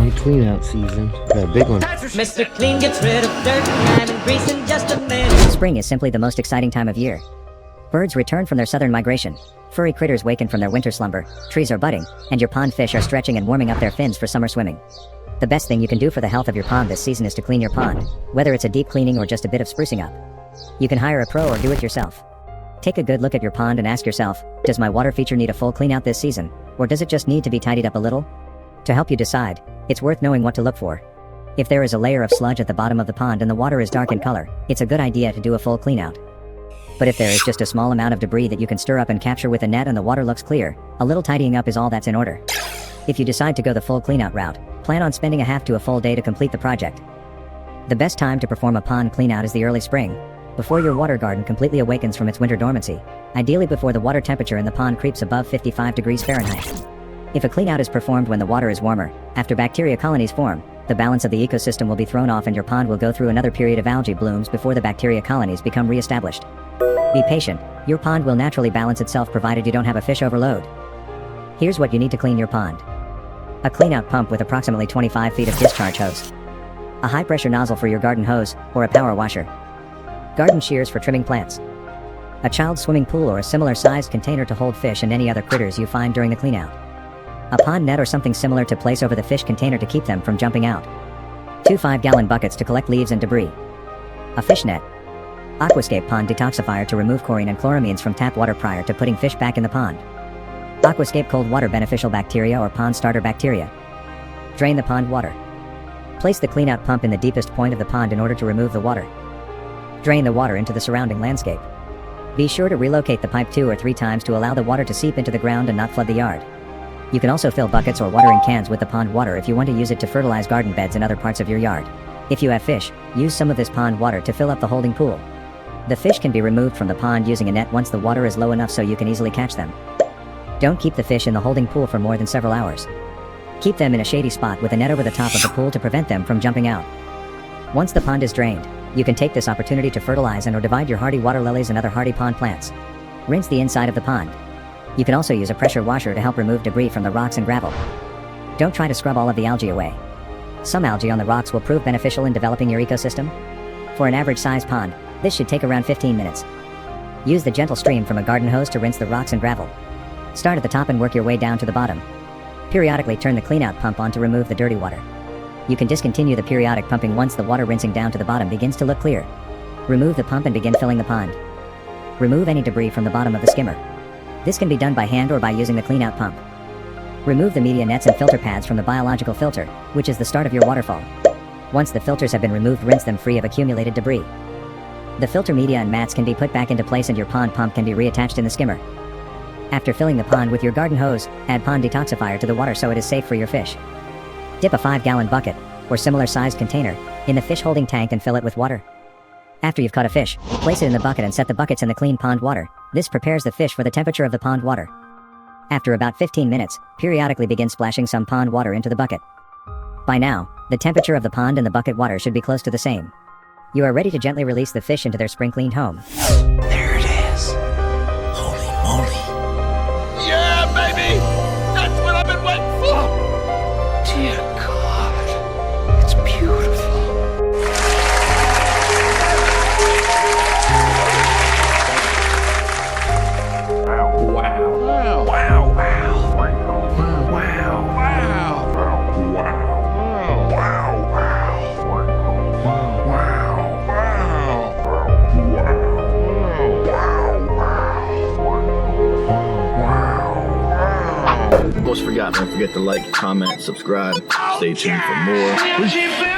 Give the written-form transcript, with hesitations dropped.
Finally clean out season. Got a big one. Mr. Clean gets rid of dirt, time and grease in just a minute. Spring is simply the most exciting time of year. Birds return from their southern migration. Furry critters waken from their winter slumber. Trees are budding, and your pond fish are stretching and warming up their fins for summer swimming. The best thing you can do for the health of your pond this season is to clean your pond, whether it's a deep cleaning or just a bit of sprucing up. You can hire a pro or do it yourself. Take a good look at your pond and ask yourself, does my water feature need a full clean out this season, or does it just need to be tidied up a little? To help you decide, it's worth knowing what to look for. If there is a layer of sludge at the bottom of the pond and the water is dark in color, it's a good idea to do a full clean out. But if there is just a small amount of debris that you can stir up and capture with a net and the water looks clear, a little tidying up is all that's in order. If you decide to go the full clean out route, plan on spending a half to a full day to complete the project. The best time to perform a pond clean out is the early spring, before your water garden completely awakens from its winter dormancy, ideally before the water temperature in the pond creeps above 55 degrees Fahrenheit. If a clean out is performed when the water is warmer, after bacteria colonies form, the balance of the ecosystem will be thrown off and your pond will go through another period of algae blooms before the bacteria colonies become re-established. Be patient, your pond will naturally balance itself provided you don't have a fish overload. Here's what you need to clean your pond. A clean-out pump with approximately 25 feet of discharge hose. A high-pressure nozzle for your garden hose, or a power washer. Garden shears for trimming plants. A child's swimming pool or a similar-sized container to hold fish and any other critters you find during the clean-out. A pond net or something similar to place over the fish container to keep them from jumping out. 2 5-gallon buckets to collect leaves and debris. A fish net. Aquascape pond detoxifier to remove chlorine and chloramines from tap water prior to putting fish back in the pond. Aquascape cold water beneficial bacteria or pond starter bacteria. Drain the pond water. Place the cleanout pump in the deepest point of the pond in order to remove the water. Drain the water into the surrounding landscape. Be sure to relocate the pipe 2 or 3 times to allow the water to seep into the ground and not flood the yard. You can also fill buckets or watering cans with the pond water if you want to use it to fertilize garden beds in other parts of your yard. If you have fish, use some of this pond water to fill up the holding pool. The fish can be removed from the pond using a net once the water is low enough so you can easily catch them. Don't keep the fish in the holding pool for more than several hours. Keep them in a shady spot with a net over the top of the pool to prevent them from jumping out. Once the pond is drained, you can take this opportunity to fertilize and or divide your hardy water lilies and other hardy pond plants. Rinse the inside of the pond. You can also use a pressure washer to help remove debris from the rocks and gravel. Don't try to scrub all of the algae away. Some algae on the rocks will prove beneficial in developing your ecosystem. For an average size pond, this should take around 15 minutes. Use the gentle stream from a garden hose to rinse the rocks and gravel. Start at the top and work your way down to the bottom. Periodically turn the cleanout pump on to remove the dirty water. You can discontinue the periodic pumping once the water rinsing down to the bottom begins to look clear. Remove the pump and begin filling the pond. Remove any debris from the bottom of the skimmer. This can be done by hand or by using the cleanout pump. Remove the media nets and filter pads from the biological filter, which is the start of your waterfall. Once the filters have been removed, rinse them free of accumulated debris. The filter media and mats can be put back into place and your pond pump can be reattached in the skimmer. After filling the pond with your garden hose, add pond detoxifier to the water so it is safe for your fish. Dip a 5-gallon bucket, or similar sized container, in the fish holding tank and fill it with water. After you've caught a fish, place it in the bucket and set the buckets in the clean pond water. This prepares the fish for the temperature of the pond water. After about 15 minutes, periodically begin splashing some pond water into the bucket. By now, the temperature of the pond and the bucket water should be close to the same. You are ready to gently release the fish into their spring-cleaned home. There it is. Holy moly. Yeah, baby! That's what I've been waiting for! Dear God. It's beautiful. Wow. Wow. Wow. Wow. Wow. Almost forgot, don't forget to like, comment, subscribe. Stay tuned for more.